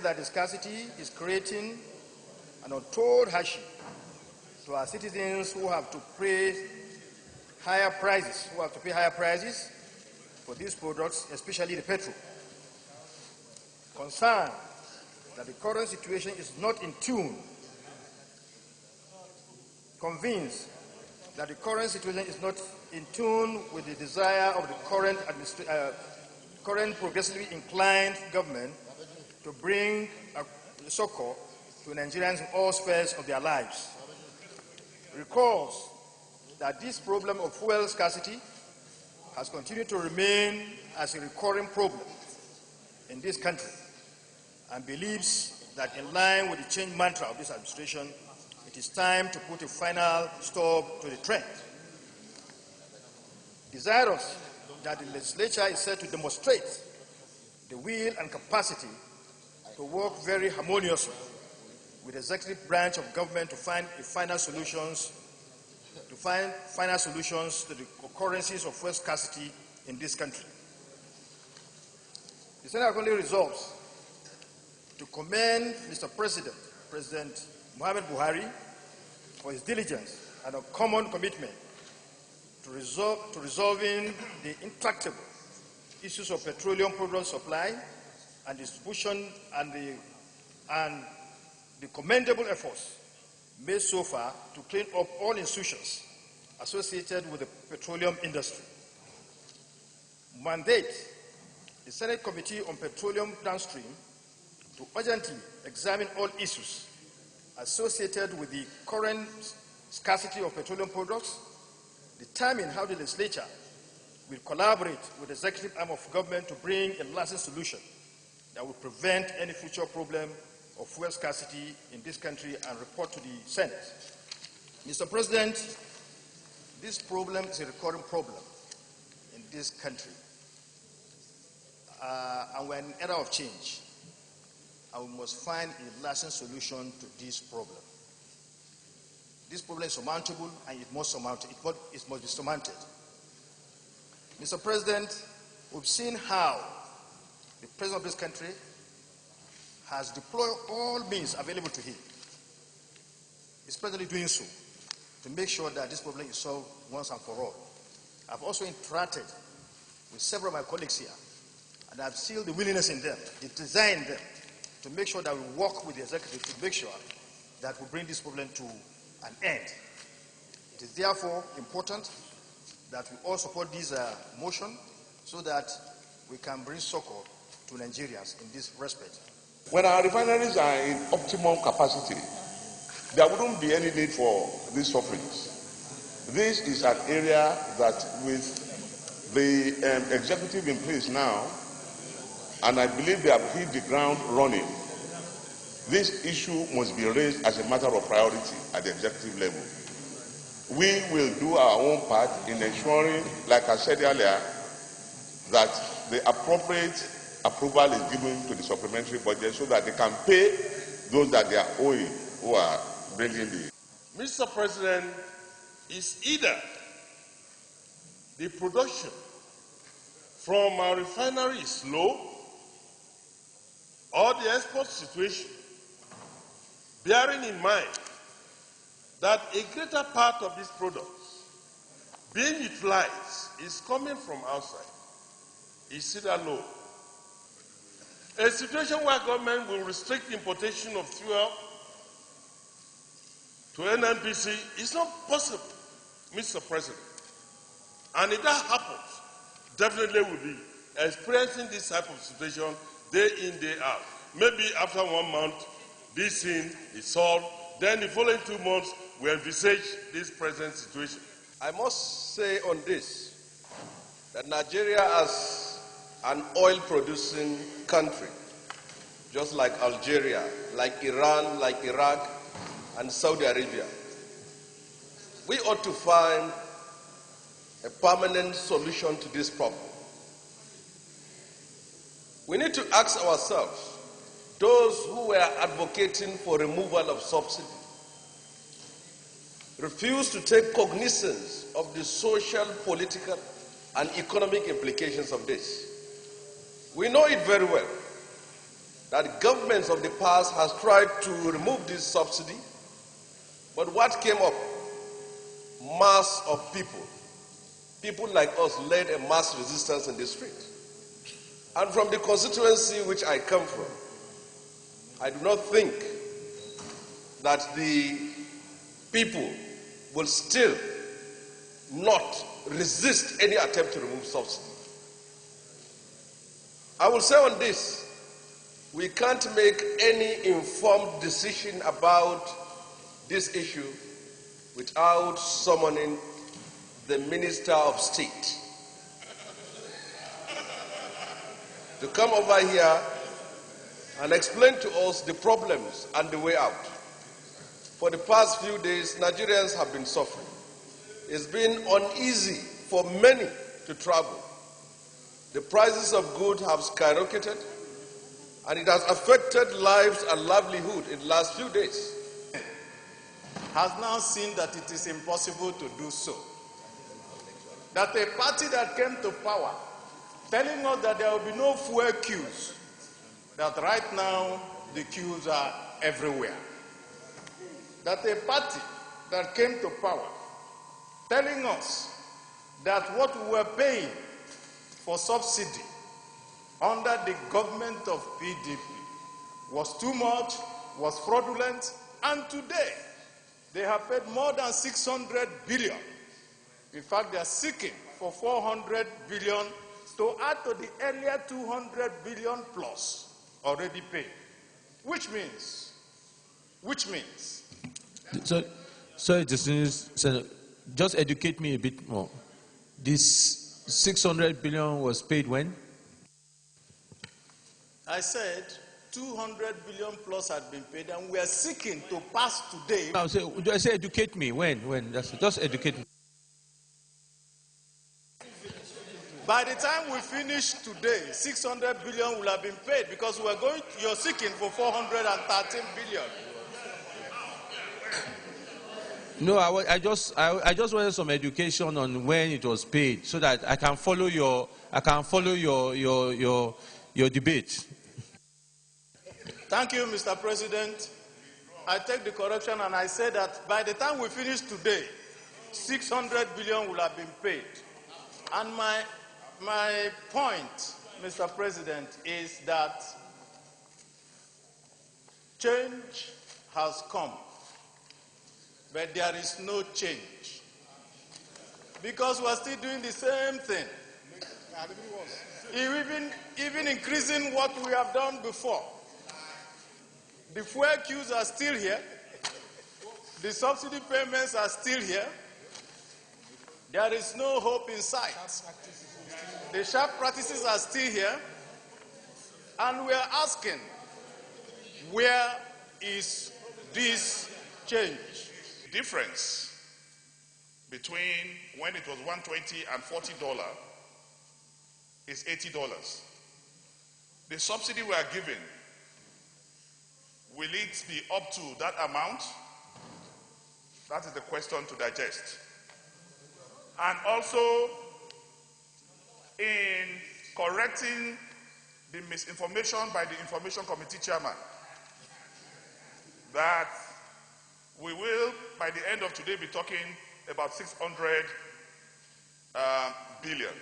felt that the scarcity is creating an untold hardship to our citizens who have to pay higher prices for these products, especially the petrol. Concerned that the current situation is not in tune, convinced that the current situation is not in tune with the desire of the current progressively inclined government to bring succor to Nigerians in all spheres of their lives. Recalls that this problem of fuel scarcity has continued to remain as a recurring problem in this country, and believes that in line with the change mantra of this administration, it is time to put a final stop to the trend. Desirous that the legislature is set to demonstrate the will and capacity to work very harmoniously with the executive branch of government to find final solutions to the occurrences of fuel scarcity in this country. The Senate accordingly resolves to commend Mr. President Muhammad Buhari, for his diligence and a common commitment to resolving the intractable issues of petroleum product supply and distribution, and the commendable efforts made so far to clean up all institutions associated with the petroleum industry. Mandate the Senate Committee on Petroleum Downstream to urgently examine all issues associated with the current scarcity of petroleum products, determine how the legislature will collaborate with the executive arm of government to bring a lasting solution that will prevent any future problem of fuel scarcity in this country, and report to the Senate. Mr. President, this problem is a recurring problem in this country, and we're in an era of change, and we must find a lasting solution to this problem. This problem is surmountable, and it must be surmounted. Mr. President, we've seen how the President of this country has deployed all means available to him. He's presently doing so to make sure that this problem is solved once and for all. I've also interacted with several of my colleagues here, and I've seen the willingness in them, the desire in them, to make sure that we work with the executive to make sure that we bring this problem to an end. It is therefore important that we all support this motion so that we can bring succor to Nigerians in this respect. When our refineries are in optimum capacity, there wouldn't be any need for these sufferings. This is an area that, with the executive in place now, and I believe they have hit the ground running, this issue must be raised as a matter of priority at the executive level. We will do our own part in ensuring, like I said earlier, that the appropriate approval is given to the supplementary budget so that they can pay those that they are owing who are bringing the. Mr. President, is either the production from our refinery is low or the export situation, bearing in mind that a greater part of these products being utilized is coming from outside, is either low. A situation where government will restrict importation of fuel to NNPC is not possible, Mr. President. And if that happens, definitely we'll be experiencing this type of situation day in, day out. Maybe after 1 month, this thing is solved. Then the following 2 months, we envisage this present situation. I must say on this that Nigeria, as an oil-producing country, just like Algeria, like Iran, like Iraq, and Saudi Arabia, we ought to find a permanent solution to this problem. We need to ask ourselves, those who were advocating for removal of subsidy, refuse to take cognizance of the social, political, and economic implications of this. We know it very well that governments of the past has tried to remove this subsidy, but what came up? Mass of people like us led a mass resistance in the street. And from the constituency which I come from, I do not think that the people will still not resist any attempt to remove subsidy. I will say on this, we can't make any informed decision about this issue without summoning the Minister of State to come over here and explain to us the problems and the way out. For the past few days, Nigerians have been suffering. It's been uneasy for many to travel. The prices of goods have skyrocketed, and it has affected lives and livelihood in the last few days. Has now seen that it is impossible to do so. That a party that came to power telling us that there will be no fuel queues, that right now the queues are everywhere. That a party that came to power telling us that what we were paying for subsidy under the government of PDP was too much, was fraudulent, and today they have paid more than 600 billion. In fact, they are seeking for 400 billion to add to the earlier 200 billion plus already paid. Which means, so just educate me a bit more. This 600 billion was paid when? I said 200 billion plus had been paid, and we are seeking to pass today. I say educate me. When? Just educate me. By the time we finish today, 600 billion will have been paid, because you're seeking for 413 billion. No, I just wanted some education on when it was paid, so that I can follow your debate. Thank you, Mr. President. I take the correction and I say that by the time we finish today, 600 billion will have been paid. And my point, Mr. President, is that change has come, but there is no change, because we are still doing the same thing, even increasing what we have done before. The fuel queues are still here. The subsidy payments are still here. There is no hope in sight. The sharp practices are still here. And we are asking, where is this change? Difference between when it was $120 and $40 is $80. The subsidy we are giving, will it be up to that amount? That is the question to digest. And also, in correcting the misinformation by the Information Committee Chairman, that we will, by the end of today, be talking about 600 billion.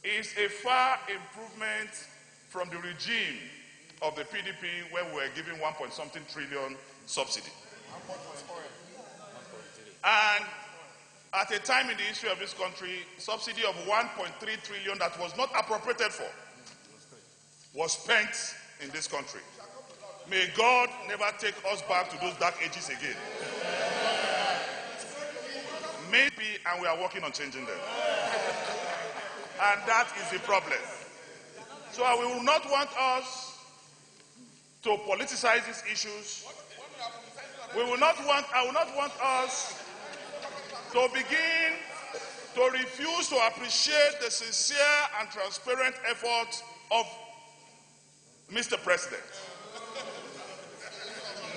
It's a far improvement from the regime of the PDP, where we were giving 1-point-something trillion subsidy. And at a time in the history of this country, subsidy of 1.3 trillion that was not appropriated for was spent in this country. May God never take us back to those dark ages again. Maybe, and we are working on changing them. And that is the problem. So we will not want us to politicize these issues. I will not want us to begin to refuse to appreciate the sincere and transparent effort of Mr. President.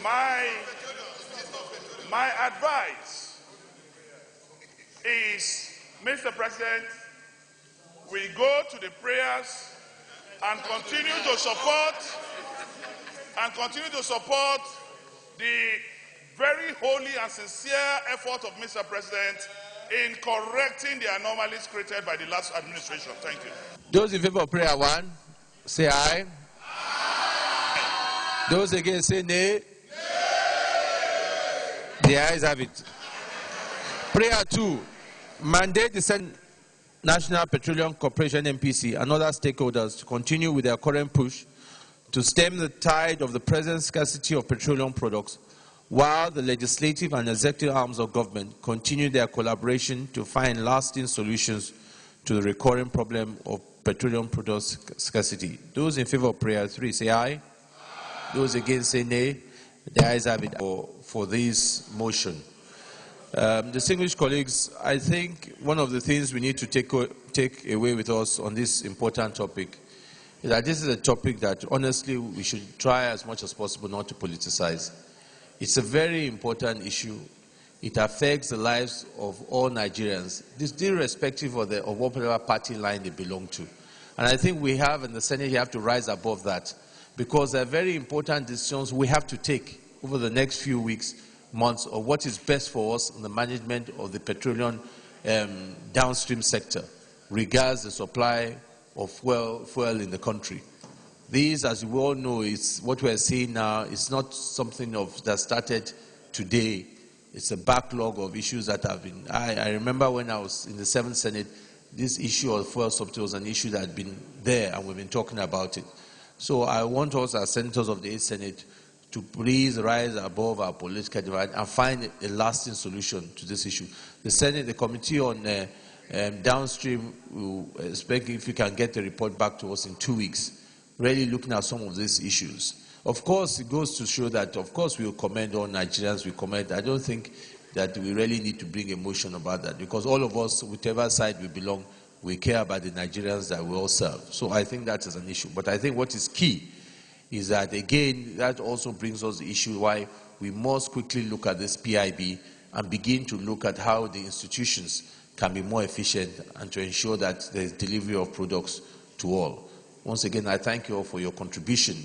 My advice is, Mr. President, we go to the prayers and continue to support and continue to support the very holy and sincere effort of Mr. President in correcting the anomalies created by the last administration. Thank you. Those in favor of prayer 1, say aye. Aye. Those against, say nay. Nay. The ayes have it. Prayer 2, mandate the National Petroleum Corporation (NPC) and other stakeholders to continue with their current push to stem the tide of the present scarcity of petroleum products, while the legislative and executive arms of government continue their collaboration to find lasting solutions to the recurring problem of petroleum products scarcity. Those in favor of prayer 3 say aye. Aye. Those against say nay. The ayes have it for this motion. Distinguished colleagues, I think one of the things we need to take away with us on this important topic is that this is a topic that honestly we should try as much as possible not to politicize. It's a very important issue. It affects the lives of all Nigerians, irrespective of whatever party line they belong to. And I think we have, in the Senate, you have to rise above that, because there are very important decisions we have to take over the next few weeks, months, of what is best for us in the management of the petroleum downstream sector, regards the supply of fuel in the country. These, as you all know, is what we are seeing now. It's not something that started today. It's a backlog of issues that have been. I remember when I was in the 7th Senate, this issue of fuel subsidy was an issue that had been there, and we've been talking about it. So I want us as senators of the 8th Senate to please rise above our political divide and find a lasting solution to this issue. The Senate, the Committee on Downstream, will expect if you can get the report back to us in 2 weeks, really looking at some of these issues. Of course, it goes to show that, of course, we will commend all Nigerians. We commend. I don't think that we really need to bring emotion about that, because all of us, whichever side we belong, we care about the Nigerians that we all serve. So I think that is an issue. But I think what is key is that, again, that also brings us the issue why we must quickly look at this PIB and begin to look at how the institutions can be more efficient and to ensure that there is delivery of products to all. Once again, I thank you all for your contribution.